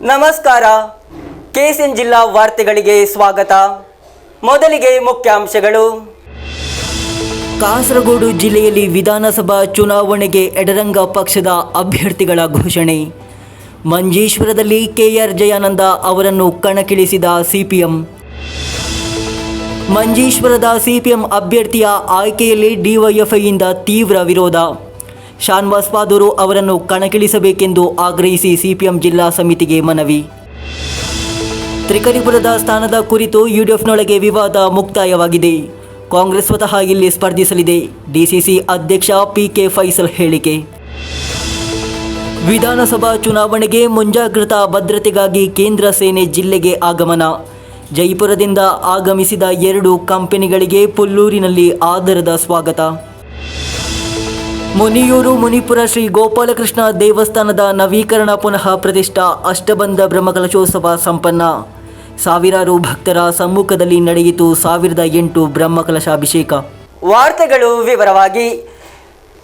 ನಮಸ್ಕಾರ. ಕೆಎಸ್ಎನ್ ಜಿಲ್ಲಾ ವಾರ್ತೆಗಳಿಗೆ ಸ್ವಾಗತ. ಮೊದಲಿಗೆ ಮುಖ್ಯಾಂಶಗಳು. ಕಾಸರಗೋಡು ಜಿಲ್ಲೆಯಲ್ಲಿ ವಿಧಾನಸಭಾ ಚುನಾವಣೆಗೆ ಎಡರಂಗ ಪಕ್ಷದ ಅಭ್ಯರ್ಥಿಗಳ ಘೋಷಣೆ. ಮಂಜೇಶ್ವರದಲ್ಲಿ ಕೆಆರ್ ಜಯಾನಂದ ಅವರನ್ನು ಕಣಕ್ಕಿಳಿಸಿದ ಸಿಪಿಎಂ. ಮಂಜೇಶ್ವರದ ಸಿಪಿಎಂ ಅಭ್ಯರ್ಥಿಯ ಆಯ್ಕೆಯಲ್ಲಿ ಡಿವೈಎಫ್ಐಯಿಂದ ತೀವ್ರ ವಿರೋಧ. ಶಾನವಾಸ್ ಪಾದೂರು ಅವರನ್ನು ಕಣಕ್ಕಿಳಿಸಬೇಕೆಂದು ಆಗ್ರಹಿಸಿ ಸಿಪಿಎಂ ಜಿಲ್ಲಾ ಸಮಿತಿಗೆ ಮನವಿ. ತ್ರಿಕರಿಪುರದ ಸ್ಥಾನದ ಕುರಿತು ಯುಡಿಎಫ್ನೊಳಗೆ ವಿವಾದ ಮುಕ್ತಾಯವಾಗಿದೆ. ಕಾಂಗ್ರೆಸ್ ಸ್ವತಃ ಇಲ್ಲಿ ಸ್ಪರ್ಧಿಸಲಿದೆ. ಡಿಸಿಸಿ ಅಧ್ಯಕ್ಷ ಪಿಕೆ ಫೈಸಲ್ ಹೇಳಿಕೆ. ವಿಧಾನಸಭಾ ಚುನಾವಣೆಗೆ ಮುಂಜಾಗ್ರತಾ ಭದ್ರತೆಗಾಗಿ ಕೇಂದ್ರ ಸೇನೆ ಜಿಲ್ಲೆಗೆ ಆಗಮನ. ಜೈಪುರದಿಂದ ಆಗಮಿಸಿದ 2 ಕಂಪನಿಗಳಿಗೆ ಪುಲ್ಲೂರಿನಲ್ಲಿ ಆದರದ ಸ್ವಾಗತ. ಮುನಿಯೂರು ಮುನಿಪುರ ಶ್ರೀ ಗೋಪಾಲಕೃಷ್ಣ ದೇವಸ್ಥಾನದ ನವೀಕರಣ ಪುನಃ ಪ್ರತಿಷ್ಠಾ ಅಷ್ಟಬಂಧ ಬ್ರಹ್ಮಕಲಶೋತ್ಸವ ಸಂಪನ್ನ. ಸಾವಿರಾರು ಭಕ್ತರ ಸಮ್ಮುಖದಲ್ಲಿ ನಡೆಯಿತು 1008 ಬ್ರಹ್ಮಕಲಶಾಭಿಷೇಕ. ವಾರ್ತೆಗಳು ವಿವರವಾಗಿ.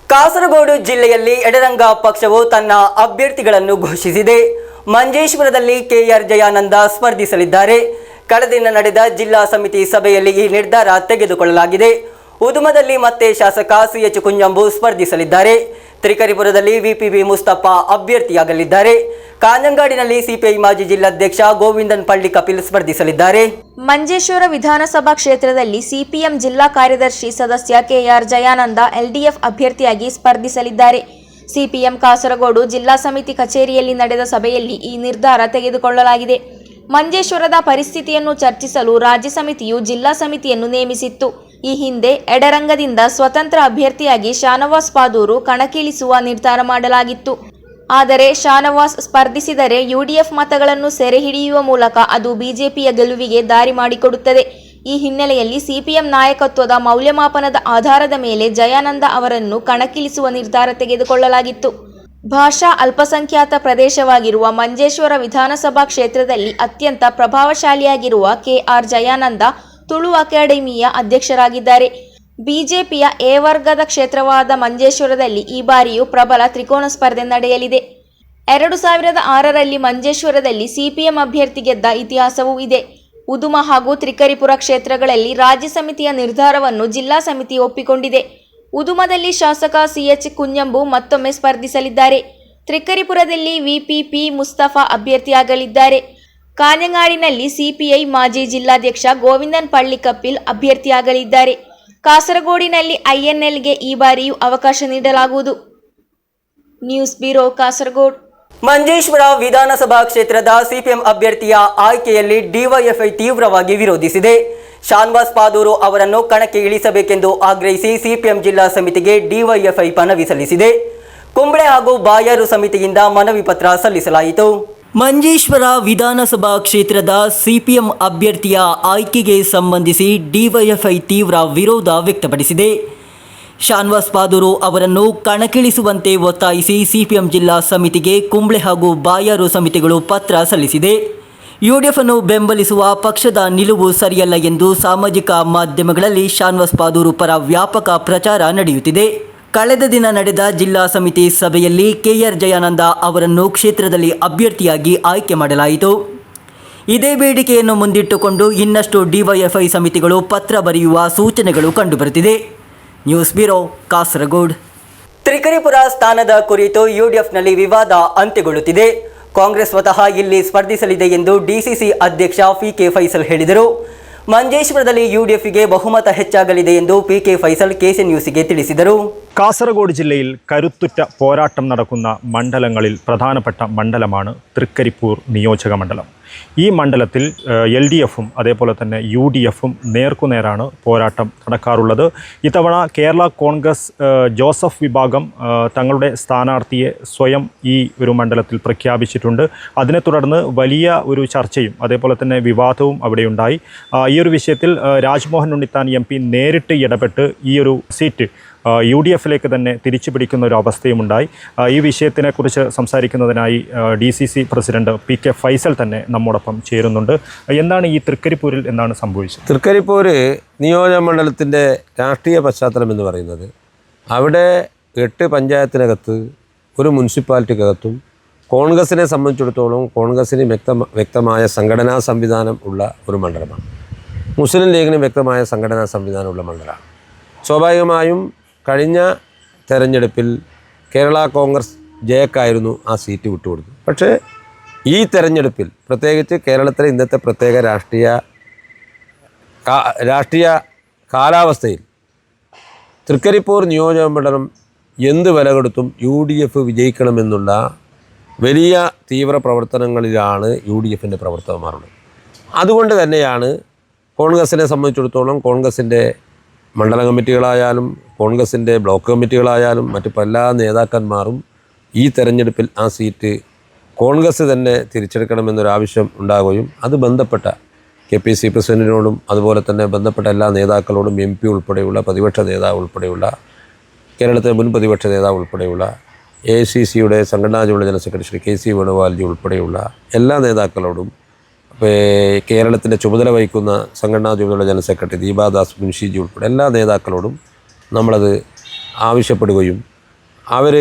ಕಾಸರಗೋಡು ಜಿಲ್ಲೆಯಲ್ಲಿ ಎಡರಂಗ ಪಕ್ಷವು ತನ್ನ ಅಭ್ಯರ್ಥಿಗಳನ್ನು ಘೋಷಿಸಿದೆ. ಮಂಜೇಶ್ವರದಲ್ಲಿ ಕೆಆರ್ ಜಯಾನಂದ ಸ್ಪರ್ಧಿಸಲಿದ್ದಾರೆ. ಕಳೆದ ದಿನ ನಡೆದ ಜಿಲ್ಲಾ ಸಮಿತಿ ಸಭೆಯಲ್ಲಿ ಈ ನಿರ್ಧಾರ ತೆಗೆದುಕೊಳ್ಳಲಾಗಿದೆ. ಉದುಮದಲ್ಲಿ ಮತ್ತೆ ಶಾಸಕ ಸಿಎಚ್ ಕುಂಜಂಬು ಸ್ಪರ್ಧಿಸಲಿದ್ದಾರೆ. ತ್ರಿಕರಿಪುರದಲ್ಲಿ ವಿಪಿಬಿ ಮುಸ್ತಫಾ ಅಭ್ಯರ್ಥಿಯಾಗಲಿದ್ದಾರೆ. ಕಾಂಜಂಗಾಡಿನಲ್ಲಿ ಸಿಪಿಐ ಮಾಜಿ ಜಿಲ್ಲಾಧ್ಯಕ್ಷ ಗೋವಿಂದನ್ ಪಳ್ಳಿ ಕಪಿಲ್ ಸ್ಪರ್ಧಿಸಲಿದ್ದಾರೆ. ಮಂಜೇಶ್ವರ ವಿಧಾನಸಭಾ ಕ್ಷೇತ್ರದಲ್ಲಿ ಸಿಪಿಎಂ ಜಿಲ್ಲಾ ಕಾರ್ಯದರ್ಶಿ ಸದಸ್ಯ ಕೆಆರ್ ಜಯಾನಂದ ಎಲ್ಡಿಎಫ್ ಅಭ್ಯರ್ಥಿಯಾಗಿ ಸ್ಪರ್ಧಿಸಲಿದ್ದಾರೆ. ಸಿಪಿಎಂ ಕಾಸರಗೋಡು ಜಿಲ್ಲಾ ಸಮಿತಿ ಕಚೇರಿಯಲ್ಲಿ ನಡೆದ ಸಭೆಯಲ್ಲಿ ಈ ನಿರ್ಧಾರ ತೆಗೆದುಕೊಳ್ಳಲಾಗಿದೆ. ಮಂಜೇಶ್ವರದ ಪರಿಸ್ಥಿತಿಯನ್ನು ಚರ್ಚಿಸಲು ರಾಜ್ಯ ಸಮಿತಿಯು ಜಿಲ್ಲಾ ಸಮಿತಿಯನ್ನು ನೇಮಿಸಿತ್ತು. ಈ ಹಿಂದೆ ಎಡರಂಗದಿಂದ ಸ್ವತಂತ್ರ ಅಭ್ಯರ್ಥಿಯಾಗಿ ಶಾನವಾಸ್ ಪಾದೂರು ಕಣಕ್ಕಿಳಿಸುವ ನಿರ್ಧಾರ ಮಾಡಲಾಗಿತ್ತು. ಆದರೆ ಶಾನವಾಸ್ ಸ್ಪರ್ಧಿಸಿದರೆ ಯುಡಿಎಫ್ ಮತಗಳನ್ನು ಸೆರೆ ಹಿಡಿಯುವ ಮೂಲಕ ಅದು ಬಿಜೆಪಿಯ ಗೆಲುವಿಗೆ ದಾರಿ ಮಾಡಿಕೊಡುತ್ತದೆ. ಈ ಹಿನ್ನೆಲೆಯಲ್ಲಿ ಸಿಪಿಎಂ ನಾಯಕತ್ವದ ಮೌಲ್ಯಮಾಪನದ ಆಧಾರದ ಮೇಲೆ ಜಯಾನಂದ ಅವರನ್ನು ಕಣಕ್ಕಿಳಿಸುವ ನಿರ್ಧಾರ ತೆಗೆದುಕೊಳ್ಳಲಾಗಿತ್ತು. ಭಾಷಾ ಅಲ್ಪಸಂಖ್ಯಾತ ಪ್ರದೇಶವಾಗಿರುವ ಮಂಜೇಶ್ವರ ವಿಧಾನಸಭಾ ಕ್ಷೇತ್ರದಲ್ಲಿ ಅತ್ಯಂತ ಪ್ರಭಾವಶಾಲಿಯಾಗಿರುವ ಕೆಆರ್ ಜಯಾನಂದ ತುಳು ಅಕಾಡೆಮಿಯ ಅಧ್ಯಕ್ಷರಾಗಿದ್ದಾರೆ. ಬಿಜೆಪಿಯ ಎ ವರ್ಗದ ಕ್ಷೇತ್ರವಾದ ಮಂಜೇಶ್ವರದಲ್ಲಿ ಈ ಬಾರಿಯೂ ಪ್ರಬಲ ತ್ರಿಕೋನ ಸ್ಪರ್ಧೆ ನಡೆಯಲಿದೆ. 2006ರಲ್ಲಿ ಮಂಜೇಶ್ವರದಲ್ಲಿ ಸಿಪಿಎಂ ಅಭ್ಯರ್ಥಿ ಗೆದ್ದ ಇತಿಹಾಸವೂ ಇದೆ. ಉದುಮ ಹಾಗೂ ತ್ರಿಕರಿಪುರ ಕ್ಷೇತ್ರಗಳಲ್ಲಿ ರಾಜ್ಯ ಸಮಿತಿಯ ನಿರ್ಧಾರವನ್ನು ಜಿಲ್ಲಾ ಸಮಿತಿ ಒಪ್ಪಿಕೊಂಡಿದೆ. ಉದುಮದಲ್ಲಿ ಶಾಸಕ ಸಿಎಚ್ ಕುಂಜಂಬು ಮತ್ತೊಮ್ಮೆ ಸ್ಪರ್ಧಿಸಲಿದ್ದಾರೆ. ತ್ರಿಕರಿಪುರದಲ್ಲಿ ವಿಪಿಪಿ ಮುಸ್ತಫಾ ಅಭ್ಯರ್ಥಿಯಾಗಲಿದ್ದಾರೆ. ಕಾಂಜಂಗಾಡಿನಲ್ಲಿ ಸಿಪಿಐ ಮಾಜಿ ಜಿಲ್ಲಾಧ್ಯಕ್ಷ ಗೋವಿಂದನ್ ಪಳ್ಳಿ ಕಪಿಲ್ ಅಭ್ಯರ್ಥಿಯಾಗಲಿದ್ದಾರೆ. ಕಾಸರಗೋಡಿನಲ್ಲಿ ಐಎನ್ಎಲ್ಗೆ ಈ ಬಾರಿಯೂ ಅವಕಾಶ ನೀಡಲಾಗುವುದು. News bureau, Kasaragod. ಮಂಜೇಶ್ವರ ವಿಧಾನಸಭಾ ಕ್ಷೇತ್ರದ ಸಿಪಿಎಂ ಅಭ್ಯರ್ಥಿಯ ಆಯ್ಕೆಯಲ್ಲಿ ಡಿವೈಎಫ್ಐ ತೀವ್ರವಾಗಿ ವಿರೋಧಿಸಿದೆ. ಶಾನವಾಸ್ ಪಾದೂರು ಅವರನ್ನು ಕಣಕ್ಕೆ ಇಳಿಸಬೇಕೆಂದು ಆಗ್ರಹಿಸಿ ಸಿಪಿಎಂ ಜಿಲ್ಲಾ ಸಮಿತಿಗೆ ಡಿವೈಎಫ್ಐ ಮನವಿ ಸಲ್ಲಿಸಿದೆ. ಕುಂಬಳೆ ಹಾಗೂ ಬಾಯಾರು ಸಮಿತಿಯಿಂದ ಮನವಿ ಪತ್ರ ಸಲ್ಲಿಸಲಾಯಿತು. ಮಂಜೇಶ್ವರ ವಿಧಾನಸಭಾ ಕ್ಷೇತ್ರದ ಸಿಪಿಎಂ ಅಭ್ಯರ್ಥಿಯ ಆಯ್ಕೆಗೆ ಸಂಬಂಧಿಸಿ ಡಿವೈಎಫ್ಐ ತೀವ್ರ ವಿರೋಧ ವ್ಯಕ್ತಪಡಿಸಿದೆ. ಶಾನವಾಸ್ ಪಾದೂರು ಅವರನ್ನು ಕಣಕ್ಕಿಳಿಸುವಂತೆ ಒತ್ತಾಯಿಸಿ ಸಿಪಿಎಂ ಜಿಲ್ಲಾ ಸಮಿತಿಗೆ ಕುಂಬಳೆ ಹಾಗೂ ಬಾಯಾರು ಸಮಿತಿಗಳು ಪತ್ರ ಸಲ್ಲಿಸಿದೆ. ಯುಡಿಎಫ್ ಅನ್ನು ಬೆಂಬಲಿಸುವ ಪಕ್ಷದ ನಿಲುವು ಸರಿಯಲ್ಲ ಎಂದು ಸಾಮಾಜಿಕ ಮಾಧ್ಯಮಗಳಲ್ಲಿ ಶಾನವಾಸ್ ಪಾದೂರು ಪರ ವ್ಯಾಪಕ ಪ್ರಚಾರ ನಡೆಯುತ್ತಿದೆ. ಕಳೆದ ದಿನ ನಡೆದ ಜಿಲ್ಲಾ ಸಮಿತಿ ಸಭೆಯಲ್ಲಿ ಕೆಆರ್ ಜಯಾನಂದ ಅವರನ್ನು ಕ್ಷೇತ್ರದಲ್ಲಿ ಅಭ್ಯರ್ಥಿಯಾಗಿ ಆಯ್ಕೆ ಮಾಡಲಾಯಿತು. ಇದೇ ಬೇಡಿಕೆಯನ್ನು ಮುಂದಿಟ್ಟುಕೊಂಡು ಇನ್ನಷ್ಟು ಡಿವೈಎಫ್ಐ ಸಮಿತಿಗಳು ಪತ್ರ ಬರೆಯುವ ಸೂಚನೆಗಳು ಕಂಡುಬರುತ್ತಿದೆ. News bureau, Kasaragod. ತ್ರಿಕರಿಪುರ ಸ್ಥಾನದ ಕುರಿತು ಯುಡಿಎಫ್ನಲ್ಲಿ ವಿವಾದ ಅಂತ್ಯಗೊಳ್ಳುತ್ತಿದೆ. ಕಾಂಗ್ರೆಸ್ ಸ್ವತಃ ಇಲ್ಲಿ ಸ್ಪರ್ಧಿಸಲಿದೆ ಎಂದು ಡಿಸಿಸಿ ಅಧ್ಯಕ್ಷ ಪಿಕೆ ಫೈಸಲ್ ಹೇಳಿದರು. ಮಂಜೇಶ್ವರದಲ್ಲಿ ಯುಡಿಎಫ್ಗೆ ಬಹುಮತ ಹೆಚ್ಚಾಗಲಿದೆ ಎಂದು ಪಿಕೆ ಫೈಸಲ್ ಕೆಎಸ್ಎನ್ ನ್ಯೂಸ್ಗೆ ತಿಳಿಸಿದರು. കാസർഗോഡ് ജില്ലയിൽ കരുത്തുറ്റ പോരാട്ടം നടക്കുന്ന മണ്ഡലങ്ങളിൽ പ്രധാനപ്പെട്ട മണ്ഡലമാണ് തൃക്കരിപ്പൂർ നിയോജക മണ്ഡലം. ഈ മണ്ഡലത്തിൽ LDFും അതേപോലെ തന്നെ UDFും നേർക്കുനേരാണ് പോരാട്ടം നടക്കാറുള്ളത്. ഇത്തവണ കേരള കോൺഗ്രസ് ജോസഫ് വിഭാഗം തങ്ങളുടെ സ്ഥാനാർത്ഥിയെ സ്വയം ഈ ഒരു മണ്ഡലത്തിൽ പ്രഖ്യാപിച്ചിട്ടുണ്ട്. അതിനെ തുടർന്ന് വലിയ ഒരു ചർച്ചയും അതേപോലെ തന്നെ വിവാദവും അവിടെയുണ്ടായി. ഈ ഒരു വിഷയത്തിൽ രാജ്മോഹൻ ഉണ്ണിത്താൻ MP നേരിട്ട് ഇടപെട്ട് ഈ ഒരു സീറ്റ് UDFിലേക്ക് തന്നെ തിരിച്ചു പിടിക്കുന്ന ഒരു അവസ്ഥയുമുണ്ടായി. ഈ വിഷയത്തിനെക്കുറിച്ച് സംസാരിക്കുന്നതിനായി DCC പ്രസിഡന്റ് PK ഫൈസൽ തന്നെ നമ്മോടൊപ്പം ചേരുന്നുണ്ട്. എന്താണ് ഈ തൃക്കരിപ്പൂരിൽ എന്താണ് സംഭവിച്ചത്? തൃക്കരിപ്പൂർ നിയോജകമണ്ഡലത്തിൻ്റെ രാഷ്ട്രീയ പശ്ചാത്തലം എന്ന് പറയുന്നത് അവിടെ 8 പഞ്ചായത്തിനകത്ത് ഒരു മുനിസിപ്പാലിറ്റിക്കകത്തും കോൺഗ്രസിനെ സംബന്ധിച്ചിടത്തോളം കോൺഗ്രസിന് വ്യക്തമായ സംഘടനാ സംവിധാനം ഉള്ള ഒരു മണ്ഡലമാണ്. മുസ്ലിം ലീഗിന് വ്യക്തമായ സംഘടനാ സംവിധാനമുള്ള മണ്ഡലമാണ്. സ്വാഭാവികമായും കഴിഞ്ഞ തെരഞ്ഞെടുപ്പിൽ കേരള കോൺഗ്രസ് ജയക്കായിരുന്നു ആ സീറ്റ് വിട്ടുകൊടുത്തത്. പക്ഷേ ഈ തെരഞ്ഞെടുപ്പിൽ പ്രത്യേകിച്ച് കേരളത്തിലെ ഇന്നത്തെ പ്രത്യേക രാഷ്ട്രീയ കാലാവസ്ഥയിൽ തൃക്കരിപ്പൂർ നിയോജകമണ്ഡലം എന്ത് വില കൊടുത്തും UDF വിജയിക്കണമെന്നുള്ള വലിയ തീവ്ര പ്രവർത്തനങ്ങളിലാണ് UDFൻ്റെ പ്രവർത്തകന്മാരുള്ളത്. അതുകൊണ്ട് തന്നെയാണ് കോൺഗ്രസിനെ സംബന്ധിച്ചിടത്തോളം കോൺഗ്രസിൻ്റെ മണ്ഡലം കമ്മിറ്റികളായാലും കോൺഗ്രസിൻ്റെ ബ്ലോക്ക് കമ്മിറ്റികളായാലും മറ്റു പല നേതാക്കന്മാരും ഈ തെരഞ്ഞെടുപ്പിൽ ആ സീറ്റ് കോൺഗ്രസ് തന്നെ തിരിച്ചെടുക്കണമെന്നൊരാവശ്യം ഉണ്ടാകുകയും അത് ബന്ധപ്പെട്ട KPC പ്രസിഡന്റിനോടും അതുപോലെ തന്നെ ബന്ധപ്പെട്ട എല്ലാ നേതാക്കളോടും MP ഉൾപ്പെടെയുള്ള പ്രതിപക്ഷ നേതാവ് ഉൾപ്പെടെയുള്ള കേരളത്തിലെ മുൻ പ്രതിപക്ഷ നേതാവ് ഉൾപ്പെടെയുള്ള AICCയുടെ സംഘടനാ ചുമതല general secretary Shri KC Venugopalji ഉൾപ്പെടെയുള്ള എല്ലാ നേതാക്കളോടും കേരളത്തിൻ്റെ ചുമതല വഹിക്കുന്ന സംഘടനാ ചുമതല ജനറൽ സെക്രട്ടറി ദീപാദാസ് മുൻഷിജി ഉൾപ്പെടെ എല്ലാ നേതാക്കളോടും നമ്മളത് ആവശ്യപ്പെടുകയും അവർ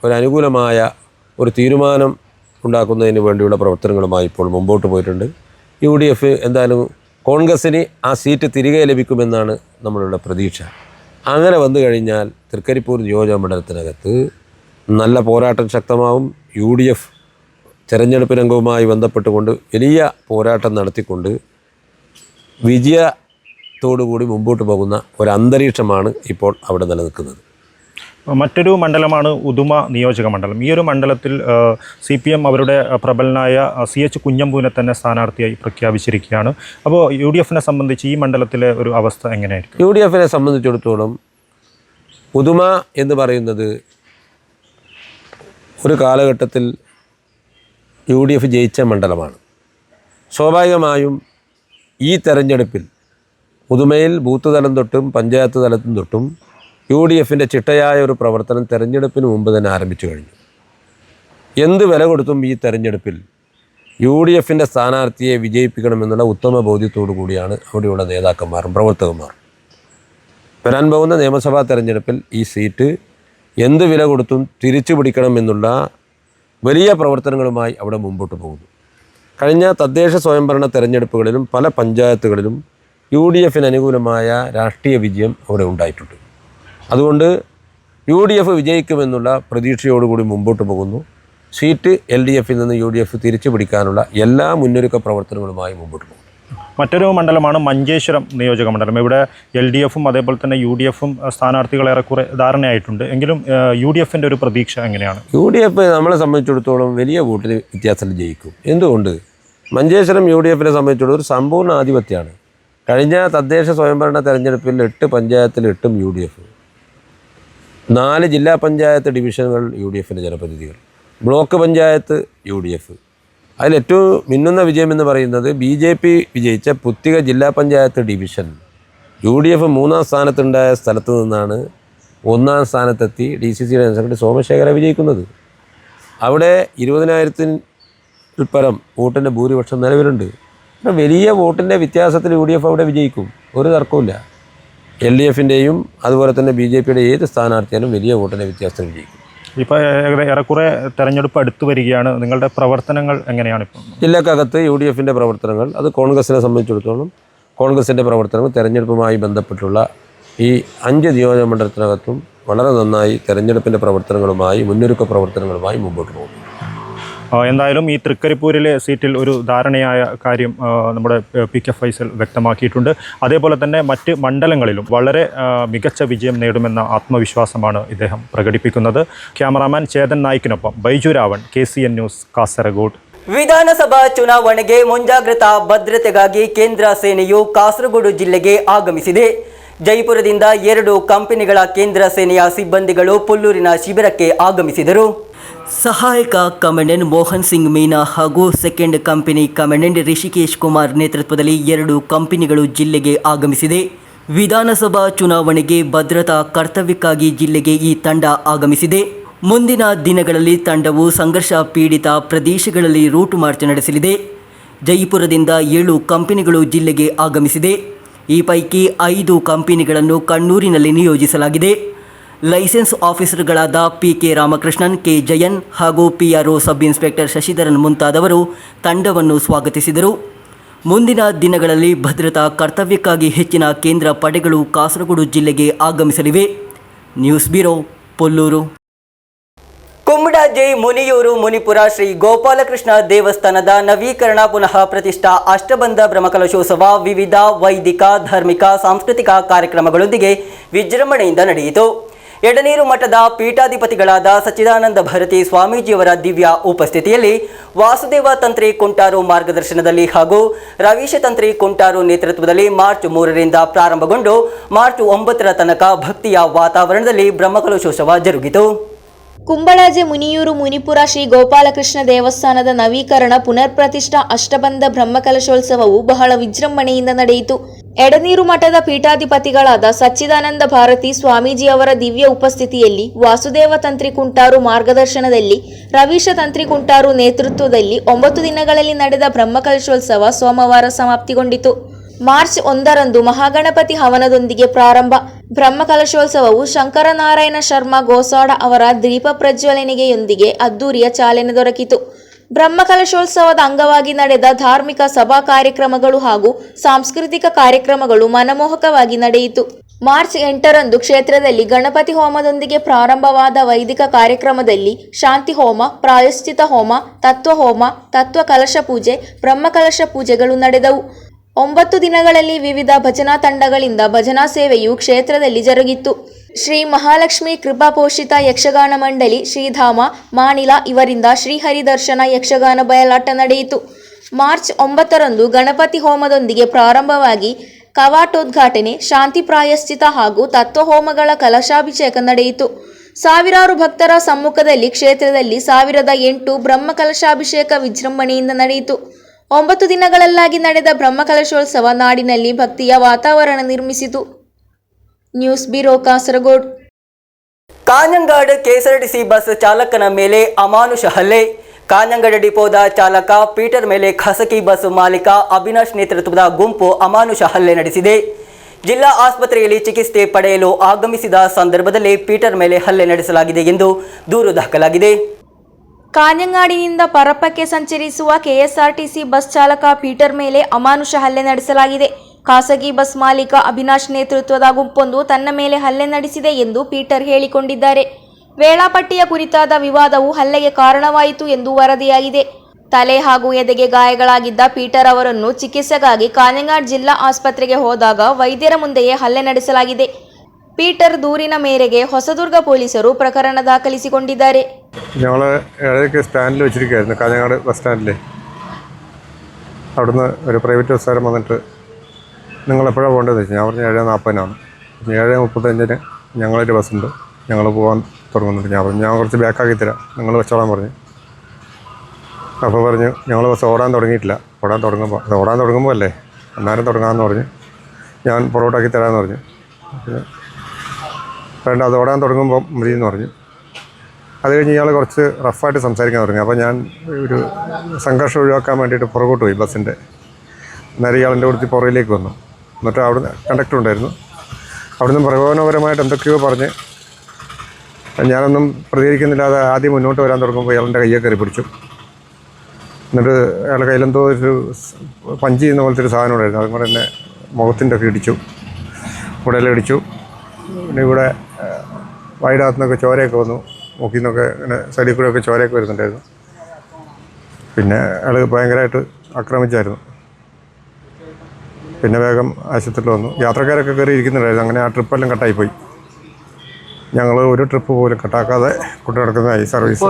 ഒരനുകൂലമായ ഒരു തീരുമാനം ഉണ്ടാക്കുന്നതിന് വേണ്ടിയുള്ള പ്രവർത്തനങ്ങളുമായി ഇപ്പോൾ മുമ്പോട്ട് പോയിട്ടുണ്ട്. UDF എന്തായാലും കോൺഗ്രസ്സിന് ആ സീറ്റ് തിരികെ ലഭിക്കുമെന്നാണ് നമ്മളുടെ പ്രതീക്ഷ. അങ്ങനെ വന്നു കഴിഞ്ഞാൽ തൃക്കരിപ്പൂർ നിയോജകമണ്ഡലത്തിനകത്ത് നല്ല പോരാട്ടം ശക്തമാവും. UDF തെരഞ്ഞെടുപ്പ് രംഗവുമായി ബന്ധപ്പെട്ടുകൊണ്ട് വലിയ പോരാട്ടം നടത്തിക്കൊണ്ട് വിജയത്തോടുകൂടി മുമ്പോട്ട് പോകുന്ന ഒരു അന്തരീക്ഷമാണ് ഇപ്പോൾ അവിടെ നിലനിൽക്കുന്നത്. മറ്റൊരു മണ്ഡലമാണ് ഉദുമ നിയോജക മണ്ഡലം. ഈ ഒരു മണ്ഡലത്തിൽ CPM അവരുടെ പ്രബലനായ CH കുഞ്ഞമ്പുവിനെ തന്നെ സ്ഥാനാർത്ഥിയായി പ്രഖ്യാപിച്ചിരിക്കുകയാണ്. അപ്പോൾ UDFനെ സംബന്ധിച്ച് ഈ മണ്ഡലത്തിലെ ഒരു അവസ്ഥ എങ്ങനെയായിരിക്കും? UDFനെ സംബന്ധിച്ചിടത്തോളം ഉദുമ എന്ന് പറയുന്നത് ഒരു കാലഘട്ടത്തിൽ UDF ജയിച്ച മണ്ഡലമാണ്. സ്വാഭാവികമായും ഈ തെരഞ്ഞെടുപ്പിൽ ഉദുമയിൽ ബൂത്ത് തലം തൊട്ടും പഞ്ചായത്ത് തലത്തും തൊട്ടും UDFൻ്റെ ചിട്ടയായ ഒരു പ്രവർത്തനം തെരഞ്ഞെടുപ്പിന് മുമ്പ് തന്നെ ആരംഭിച്ചു കഴിഞ്ഞു. എന്ത് വില കൊടുത്തും ഈ തെരഞ്ഞെടുപ്പിൽ UDFൻ്റെ സ്ഥാനാർത്ഥിയെ വിജയിപ്പിക്കണമെന്നുള്ള ഉത്തമ ബോധ്യത്തോടു കൂടിയാണ് അവിടെയുള്ള നേതാക്കന്മാരും പ്രവർത്തകന്മാരും. വരാൻ പോകുന്ന നിയമസഭാ തെരഞ്ഞെടുപ്പിൽ ഈ സീറ്റ് എന്ത് വില കൊടുത്തും തിരിച്ചു പിടിക്കണമെന്നുള്ള വലിയ പ്രവർത്തനങ്ങളുമായി അവിടെ മുമ്പോട്ട് പോകുന്നു. കഴിഞ്ഞ തദ്ദേശ സ്വയംഭരണ തെരഞ്ഞെടുപ്പുകളിലും പല പഞ്ചായത്തുകളിലും UDFന് അനുകൂലമായ രാഷ്ട്രീയ വിജയം അവിടെ ഉണ്ടായിട്ടുണ്ട്. അതുകൊണ്ട് UDF വിജയിക്കുമെന്നുള്ള പ്രതീക്ഷയോടുകൂടി മുമ്പോട്ട് പോകുന്നു. സീറ്റ് LDFിൽ നിന്ന് UDF തിരിച്ചു പിടിക്കാനുള്ള എല്ലാ മുന്നൊരുക്ക പ്രവർത്തനങ്ങളുമായി മുമ്പോട്ട് പോകുന്നു. മറ്റൊരു മണ്ഡലമാണ് മഞ്ചേശ്വരം നിയോജക മണ്ഡലം. ഇവിടെ LDFും അതേപോലെ തന്നെ UDFും സ്ഥാനാർത്ഥികൾ ഏറെക്കുറെ ധാരണയായിട്ടുണ്ട്. എങ്കിലും UDFൻ്റെ ഒരു പ്രതീക്ഷ എങ്ങനെയാണ്? UDF നമ്മളെ സംബന്ധിച്ചിടത്തോളം വലിയ വോട്ടിന് വ്യത്യാസത്തിൽ ജയിക്കും. എന്തുകൊണ്ട്? മഞ്ചേശ്വരം UDFനെ സംബന്ധിച്ചിടത്തോളം ഒരു സമ്പൂർണ്ണ ആധിപത്യമാണ്. കഴിഞ്ഞ തദ്ദേശ സ്വയംഭരണ തെരഞ്ഞെടുപ്പിൽ 8 പഞ്ചായത്തിൽ 8ഉം UDF, 4 ജില്ലാ പഞ്ചായത്ത് ഡിവിഷനുകൾ UDFൻ്റെ ജനപ്രതിനിധികൾ, ബ്ലോക്ക് പഞ്ചായത്ത് UDF. അതിലേറ്റവും മിന്നുന്ന വിജയം എന്ന് പറയുന്നത് BJP വിജയിച്ച പുത്തിക ജില്ലാ പഞ്ചായത്ത് ഡിവിഷൻ UDF 3ാം സ്ഥാനത്തുണ്ടായ സ്ഥലത്ത് നിന്നാണ് 1ാം സ്ഥാനത്തെത്തി DCC ജനറൽ സെക്രട്ടറി സോമശേഖര വിജയിക്കുന്നത്. അവിടെ 20,000-ൽ പരം വോട്ടിൻ്റെ ഭൂരിപക്ഷം നിലവിലുണ്ട്. അപ്പോൾ വലിയ വോട്ടിൻ്റെ വ്യത്യാസത്തിൽ UDF അവിടെ വിജയിക്കും, ഒരു തർക്കമില്ല. LDFൻ്റെയും അതുപോലെ തന്നെ BJPയുടെ ഏത് സ്ഥാനാർത്ഥിയാലും വലിയ വോട്ടിൻ്റെ വ്യത്യാസത്തിൽ വിജയിക്കും. ഇപ്പോൾ ഏറെക്കുറെ തെരഞ്ഞെടുപ്പ് അടുത്ത് വരികയാണ്. നിങ്ങളുടെ പ്രവർത്തനങ്ങൾ എങ്ങനെയാണ് ഇപ്പോൾ? ജില്ലക്കകത്ത് UDFൻ്റെ പ്രവർത്തനങ്ങൾ, അത് കോൺഗ്രസിനെ സംബന്ധിച്ചിടത്തോളം കോൺഗ്രസിൻ്റെ പ്രവർത്തനങ്ങൾ തെരഞ്ഞെടുപ്പുമായി ബന്ധപ്പെട്ടുള്ള ഈ 5 നിയോജക മണ്ഡലത്തിനകത്തും വളരെ നന്നായി തെരഞ്ഞെടുപ്പിൻ്റെ പ്രവർത്തനങ്ങളുമായി മുന്നൊരുക്ക പ്രവർത്തനങ്ങളുമായി മുമ്പോട്ട് പോകും. എന്തായാലും ഈ തൃക്കരിപ്പൂരിലെ സീറ്റിൽ ഒരു ധാരണയായ കാര്യം നമ്മുടെ PK ഫൈസൽ വ്യക്തമാക്കിയിട്ടുണ്ട്. അതേപോലെ തന്നെ മറ്റ് മണ്ഡലങ്ങളിലും വളരെ മികച്ച വിജയം നേടുമെന്ന ಆತ್ಮವಿಶ್ವಾಸമാണ് ഇദ്ദേഹം പ്രകടിപ്പിക്കുന്നത്. ಕ್ಯಾಮರಾಮನ್ ചേതൻ നായിക്കിനൊപ്പം ബൈജു ರಾವಣ್, KCN ನ್ಯೂಸ್, ಕಾಸರಗೋಡು. ವಿಧಾನಸಭಾ ಚುನಾವಣೆಗೆ ಮುಂಜಾಗ್ರತಾ ಭದ್ರತೆಗಾಗಿ ಕೇಂದ್ರ ಸೇನೆಯು ಕಾಸರಗೋಡು ಜಿಲ್ಲೆಗೆ ಆಗಮಿಸಿದೆ. ಜೈಪುರದಿಂದ 2 ಕಂಪನಿಗಳ ಕೇಂದ್ರ ಸೇನೆಯ ಸಿಬ್ಬಂದಿಗಳು ಪುಲ್ಲೂರಿನ ಶಿಬಿರಕ್ಕೆ ಆಗಮಿಸಿದರು. ಸಹಾಯಕ ಕಮಾಂಡೆಂಟ್ ಮೋಹನ್ ಸಿಂಗ್ ಮೀನಾ ಹಾಗೂ second company commandant Rishikesh Kumar ನೇತೃತ್ವದಲ್ಲಿ 2 ಕಂಪನಿಗಳು ಜಿಲ್ಲೆಗೆ ಆಗಮಿಸಿದೆ. ವಿಧಾನಸಭಾ ಚುನಾವಣೆಗೆ ಭದ್ರತಾ ಕರ್ತವ್ಯಕ್ಕಾಗಿ ಜಿಲ್ಲೆಗೆ ಈ ತಂಡ ಆಗಮಿಸಿದೆ. ಮುಂದಿನ ದಿನಗಳಲ್ಲಿ ತಂಡವು ಸಂಘರ್ಷ ಪೀಡಿತ ಪ್ರದೇಶಗಳಲ್ಲಿ ರೂಟ್ ಮಾರ್ಚ್ ನಡೆಸಲಿದೆ. ಜೈಪುರದಿಂದ 7 ಕಂಪನಿಗಳು ಜಿಲ್ಲೆಗೆ ಆಗಮಿಸಿದೆ. ಈ ಪೈಕಿ 5 ಕಂಪನಿಗಳನ್ನು ಕಣ್ಣೂರಿನಲ್ಲಿ ನಿಯೋಜಿಸಲಾಗಿದೆ. ಲೈಸೆನ್ಸ್ ಆಫೀಸರ್ಗಳಾದ ಪಿ.ಕೆ. ರಾಮಕೃಷ್ಣನ್, ಕೆ. ಜಯನ್ ಹಾಗೂ PRO ಸಬ್ ಇನ್ಸ್ಪೆಕ್ಟರ್ ಶಶಿಧರನ್ ಮುಂತಾದವರು ತಂಡವನ್ನು ಸ್ವಾಗತಿಸಿದರು. ಮುಂದಿನ ದಿನಗಳಲ್ಲಿ ಭದ್ರತಾ ಕರ್ತವ್ಯಕ್ಕಾಗಿ ಹೆಚ್ಚಿನ ಕೇಂದ್ರ ಪಡೆಗಳು ಕಾಸರಗೋಡು ಜಿಲ್ಲೆಗೆ ಆಗಮಿಸಲಿವೆ. News bureau, Polluru. ಕುಮ್ಮಡಾಜೆ ಮುನಿಯೂರು ಮುನಿಪುರ ಶ್ರೀ ಗೋಪಾಲಕೃಷ್ಣ ದೇವಸ್ಥಾನದ ನವೀಕರಣ ಪುನಃ ಪ್ರತಿಷ್ಠಾ ಅಷ್ಟಬಂಧ ಬ್ರಹ್ಮಕಲಶೋತ್ಸವ ವಿವಿಧ ವೈದಿಕ, ಧಾರ್ಮಿಕ, ಸಾಂಸ್ಕೃತಿಕ ಕಾರ್ಯಕ್ರಮಗಳೊಂದಿಗೆ ವಿಜೃಂಭಣೆಯಿಂದ ನಡೆಯಿತು. ಎಡನೀರು ಮಠದ ಪೀಠಾಧಿಪತಿಗಳಾದ ಸಚ್ಚಿದಾನಂದ ಭಾರತಿ ಸ್ವಾಮೀಜಿಯವರ ದಿವ್ಯ ಉಪಸ್ಥಿತಿಯಲ್ಲಿ ವಾಸುದೇವ ತಂತ್ರಿ ಕುಂಟಾರು ಮಾರ್ಗದರ್ಶನದಲ್ಲಿ ಹಾಗೂ ರವೀಶ ತಂತ್ರಿ ಕುಂಟಾರು ನೇತೃತ್ವದಲ್ಲಿ ಮಾರ್ಚ್ 3ರಿಂದ ಪ್ರಾರಂಭಗೊಂಡು ಮಾರ್ಚ್ 9ರ ತನಕ ಭಕ್ತಿಯ ವಾತಾವರಣದಲ್ಲಿ ಬ್ರಹ್ಮಕಲಶೋತ್ಸವ ಜರುಗಿತು. ಕುಂಬಳಾಜೆ ಮುನಿಯೂರು ಮುನಿಪುರ ಶ್ರೀ ಗೋಪಾಲಕೃಷ್ಣ ದೇವಸ್ಥಾನದ ನವೀಕರಣ ಪುನರ್ ಪ್ರತಿಷ್ಠಾ ಅಷ್ಟಬಂಧ ಬ್ರಹ್ಮಕಲಶೋತ್ಸವವು ಬಹಳ ವಿಜೃಂಭಣೆಯಿಂದ ನಡೆಯಿತು. ಎಡನೀರು ಮಠದ ಪೀಠಾಧಿಪತಿಗಳಾದ ಸಚ್ಚಿದಾನಂದ ಭಾರತಿ ಸ್ವಾಮೀಜಿಯವರ ದಿವ್ಯ ಉಪಸ್ಥಿತಿಯಲ್ಲಿ ವಾಸುದೇವ ತಂತ್ರಿ ಕುಂಟಾರು ಮಾರ್ಗದರ್ಶನದಲ್ಲಿ ರವೀಶ ತಂತ್ರಿ ಕುಂಟಾರು ನೇತೃತ್ವದಲ್ಲಿ 9 ದಿನಗಳಲ್ಲಿ ನಡೆದ ಬ್ರಹ್ಮಕಲಶೋತ್ಸವ ಸೋಮವಾರ ಸಮಾಪ್ತಿಗೊಂಡಿತು. ಮಾರ್ಚ್ 1ರಂದು ಮಹಾಗಣಪತಿ ಹವನದೊಂದಿಗೆ ಪ್ರಾರಂಭ. ಬ್ರಹ್ಮಕಲಶೋತ್ಸವವು ಶಂಕರನಾರಾಯಣ ಶರ್ಮಾ ಗೋಸಾಡ ಅವರ ದೀಪ ಪ್ರಜ್ವಲನೆಯೊಂದಿಗೆ ಅದ್ದೂರಿಯ ಚಾಲನೆ ದೊರಕಿತು. ಬ್ರಹ್ಮಕಲಶೋತ್ಸವದ ಅಂಗವಾಗಿ ನಡೆದ ಧಾರ್ಮಿಕ ಸಭಾ ಕಾರ್ಯಕ್ರಮಗಳು ಹಾಗೂ ಸಾಂಸ್ಕೃತಿಕ ಕಾರ್ಯಕ್ರಮಗಳು ಮನಮೋಹಕವಾಗಿ ನಡೆಯಿತು. ಮಾರ್ಚ್ 8ರಂದು ಕ್ಷೇತ್ರದಲ್ಲಿ ಗಣಪತಿ ಹೋಮದೊಂದಿಗೆ ಪ್ರಾರಂಭವಾದ ವೈದಿಕ ಕಾರ್ಯಕ್ರಮದಲ್ಲಿ ಶಾಂತಿ ಹೋಮ, ಪ್ರಾಯಶ್ಚಿತ ಹೋಮ, ತತ್ವ ಹೋಮ, ತತ್ವ ಕಲಶ ಪೂಜೆ, ಬ್ರಹ್ಮಕಲಶ ಪೂಜೆಗಳು ನಡೆದವು. 9 ದಿನಗಳಲ್ಲಿ ವಿವಿಧ ಭಜನಾ ತಂಡಗಳಿಂದ ಭಜನಾ ಸೇವೆಯು ಕ್ಷೇತ್ರದಲ್ಲಿ ಜರುಗಿತ್ತು. ಶ್ರೀ ಮಹಾಲಕ್ಷ್ಮಿ ಕೃಪಾಪೋಷಿತ ಯಕ್ಷಗಾನ ಮಂಡಳಿ, ಶ್ರೀಧಾಮ, ಮಾಣಿಲ ಇವರಿಂದ ಶ್ರೀಹರಿ ದರ್ಶನ ಯಕ್ಷಗಾನ ಬಯಲಾಟ ನಡೆಯಿತು. ಮಾರ್ಚ್ 9ರಂದು ಗಣಪತಿ ಹೋಮದೊಂದಿಗೆ ಪ್ರಾರಂಭವಾಗಿ ಕವಾಟೋದ್ಘಾಟನೆ, ಶಾಂತಿ ಪ್ರಾಯಶ್ಚಿತ ಹಾಗೂ ತತ್ವಹೋಮಗಳ ಕಲಶಾಭಿಷೇಕ ನಡೆಯಿತು. ಸಾವಿರಾರು ಭಕ್ತರ ಸಮ್ಮುಖದಲ್ಲಿ ಕ್ಷೇತ್ರದಲ್ಲಿ 1008 ಬ್ರಹ್ಮಕಲಶಾಭಿಷೇಕ ವಿಜೃಂಭಣೆಯಿಂದ ನಡೆಯಿತು. 9 ದಿನಗಳಲ್ಲಾಗಿ ನಡೆದ ಬ್ರಹ್ಮಕಲಶೋತ್ಸವ ನಾಡಿನಲ್ಲಿ ಭಕ್ತಿಯ ವಾತಾವರಣ ನಿರ್ಮಿಸಿತು. News bureau, Kasaragod. Kanhangad KSRTC bus ಚಾಲಕನ ಮೇಲೆ ಅಮಾನುಷ ಹಲ್ಲೆ. ಕಾಞಂಗಾಡ್ ಡಿಪೋದ ಚಾಲಕ ಪೀಟರ್ ಮೇಲೆ ಖಾಸಗಿ ಬಸ್ ಮಾಲೀಕ ಅವಿನಾಶ್ ನೇತೃತ್ವದ ಗುಂಪು ಅಮಾನುಷ ಹಲ್ಲೆ ನಡೆಸಿದೆ. ಜಿಲ್ಲಾ ಆಸ್ಪತ್ರೆಯಲ್ಲಿ ಚಿಕಿತ್ಸೆ ಪಡೆಯಲು ಆಗಮಿಸಿದ ಸಂದರ್ಭದಲ್ಲಿ ಪೀಟರ್ ಮೇಲೆ ಹಲ್ಲೆ ನಡೆಸಲಾಗಿದೆ ಎಂದು ದೂರು ದಾಖಲಾಗಿದೆ. ಕಾಞಂಗಾಡಿನಿಂದ ಪರಪ್ಪಕ್ಕೆ ಸಂಚರಿಸುವ KSRTC ಬಸ್ ಚಾಲಕ ಪೀಟರ್ ಮೇಲೆ ಅಮಾನುಷ ಹಲ್ಲೆ ನಡೆಸಲಾಗಿದೆ. ಖಾಸಗಿ ಬಸ್ ಮಾಲೀಕ ಅವಿನಾಶ್ ನೇತೃತ್ವದ ಗುಂಪೊಂದು ತನ್ನ ಮೇಲೆ ಹಲ್ಲೆ ನಡೆಸಿದೆ ಎಂದು ಪೀಟರ್ ಹೇಳಿಕೊಂಡಿದ್ದಾರೆ. ವೇಳಾಪಟ್ಟಿಯ ಕುರಿತಾದ ವಿವಾದವು ಹಲ್ಲೆಗೆ ಕಾರಣವಾಯಿತು ಎಂದು ವರದಿಯಾಗಿದೆ. ತಲೆ ಹಾಗೂ ಎದೆಗೆ ಗಾಯಗಳಾಗಿದ್ದ ಪೀಟರ್ ಅವರನ್ನು ಚಿಕಿತ್ಸೆಗಾಗಿ ಕಾಞಂಗಾಡ್ ಜಿಲ್ಲಾ ಆಸ್ಪತ್ರೆಗೆ ಹೋದಾಗ ವೈದ್ಯರ ಮುಂದೆಯೇ ಹಲ್ಲೆ ನಡೆಸಲಾಗಿದೆ. പീറ്റർ ദൂരിന മേരകെ ഹൊസദുർഗ പോലീസರು പ്രകരണ ದಾಖಲಿಸಿಕೊಂಡಿದ್ದಾರೆ. ഞങ്ങൾ ഏഴരയ്ക്ക് സ്റ്റാൻഡിൽ വെച്ചിരിക്കുകയായിരുന്നു, കാഞ്ഞങ്ങാട് ബസ് സ്റ്റാൻഡിൽ. അവിടുന്ന് ഒരു പ്രൈവറ്റ് ബസ്സുകാരൻ വന്നിട്ട് നിങ്ങൾ എപ്പോഴാണ് പോകേണ്ടതെന്ന് വെച്ചാൽ ഞാൻ പറഞ്ഞു 7:40 7:35 ഞങ്ങളൊരു ബസ്സുണ്ട്, ഞങ്ങൾ പോകാൻ തുടങ്ങുന്നുണ്ട്. ഞാൻ പറഞ്ഞു ഞാൻ കുറച്ച് ബാക്കാക്കി തരാം, നിങ്ങൾ വെച്ചോളാൻ പറഞ്ഞു. അപ്പോൾ പറഞ്ഞു ഞങ്ങൾ ബസ് ഓടാൻ തുടങ്ങിയിട്ടില്ല, ഓടാൻ തുടങ്ങുമ്പോൾ അല്ലേ അന്നേരം തുടങ്ങാമെന്ന് പറഞ്ഞു. ഞാൻ പുറകോട്ടാക്കി തരാമെന്ന് പറഞ്ഞു. വേണ്ട, അത് ഓടാൻ തുടങ്ങുമ്പോൾ മതിയെന്ന് പറഞ്ഞു. അത് കഴിഞ്ഞ് ഇയാൾ കുറച്ച് റഫായിട്ട് സംസാരിക്കാൻ തുടങ്ങി. അപ്പോൾ ഞാൻ ഒരു സംഘർഷം ഒഴിവാക്കാൻ വേണ്ടിയിട്ട് പുറകോട്ട് പോയി ബസ്സിൻ്റെ. അന്നേരം ഇയാളെൻ്റെ കൂട്ടത്തിൽ പുറകിലേക്ക് വന്നു. എന്നിട്ട് അവിടുന്ന് കണ്ടക്ടർ ഉണ്ടായിരുന്നു, അവിടുന്ന് പ്രകോപനപരമായിട്ട് എന്തൊക്കെയോ പറഞ്ഞ് ഞാനൊന്നും പ്രതികരിക്കുന്നില്ലാതെ ആദ്യം മുന്നോട്ട് വരാൻ തുടങ്ങുമ്പോൾ ഇയാളെൻ്റെ കയ്യെ കയറി പിടിച്ചു. എന്നിട്ട് അയാളുടെ കയ്യിലെന്തോ ഒരു പഞ്ച് ചെയ്യുന്ന പോലത്തെ ഒരു സാധനം ഉണ്ടായിരുന്നു, അതും കൂടെ എന്നെ മുഖത്തിൻ്റെ ഒക്കെ ഇടിച്ചു, ഇവിടെയെല്ലാം ഇടിച്ചു. പിന്നെ ഇവിടെ വയറിനകത്തു നിന്നൊക്കെ ചോരയൊക്കെ വന്നു, മൂക്കിൽ നിന്നൊക്കെ ഇങ്ങനെ സൈഡിൽ കൂടെയൊക്കെ ചോരയൊക്കെ വരുന്നുണ്ടായിരുന്നു. പിന്നെ അയാൾ ഭയങ്കരമായിട്ട് ആക്രമിച്ചായിരുന്നു. പിന്നെ വേഗം ആശുപത്രിയിൽ വന്നു. യാത്രക്കാരൊക്കെ കയറി ഇരിക്കുന്നുണ്ടായിരുന്നു. അങ്ങനെ ആ ട്രിപ്പെല്ലാം കട്ടായിപ്പോയി. ഞങ്ങൾ ഒരു ട്രിപ്പ് പോലും കട്ടാക്കാതെ കൊണ്ടു നടക്കുന്നതായി സർവീസ്.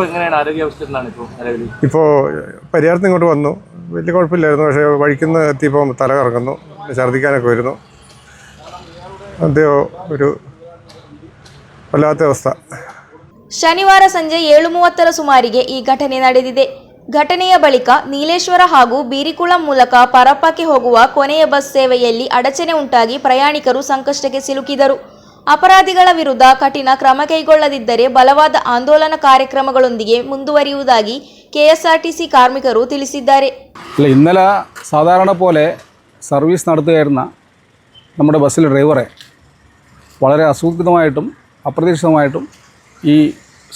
ഇപ്പോൾ പരിഹാരത്തിന് ഇങ്ങോട്ട് വന്നു, വലിയ കുഴപ്പമില്ലായിരുന്നു. പക്ഷേ വഴിക്കുന്ന എത്തിയപ്പോൾ തല കറങ്ങുന്നു, ഛർദ്ദിക്കാനൊക്കെ വരുന്നു. അതെയോ ഒരു വല്ലാത്ത അവസ്ഥ. ಶನಿವಾರ ಸಂಜೆ 7:30 ಸುಮಾರಿಗೆ ಈ ಘಟನೆ ನಡೆದಿದೆ. ಘಟನೆಯ ಬಳಿಕ ನೀಲೇಶ್ವರ ಹಾಗೂ ಬೀರಿಕುಳಂ ಮೂಲಕ ಪರಪ್ಪಕ್ಕೆ ಹೋಗುವ ಕೊನೆಯ ಬಸ್ ಸೇವೆಯಲ್ಲಿ ಅಡಚಣೆ ಉಂಟಾಗಿ ಪ್ರಯಾಣಿಕರು ಸಂಕಷ್ಟಕ್ಕೆ ಸಿಲುಕಿದರು. ಅಪರಾಧಿಗಳ ವಿರುದ್ಧ ಕಠಿಣ ಕ್ರಮ ಕೈಗೊಳ್ಳದಿದ್ದರೆ ಬಲವಾದ ಆಂದೋಲನ ಕಾರ್ಯಕ್ರಮಗಳೊಂದಿಗೆ ಮುಂದುವರಿಯುವುದಾಗಿ KSRTC ಕಾರ್ಮಿಕರು ತಿಳಿಸಿದ್ದಾರೆ. ഇന്നലെ സാധാരണ പോലെ സർവീസ് നടത്തുകയായിരുന്ന നമ്മുടെ ബസ്സിലെ ഡ്രൈവറെ വളരെ അസൂക്ഷിതമായിട്ടും അപ്രതീക്ഷിതമായിട്ടും ഈ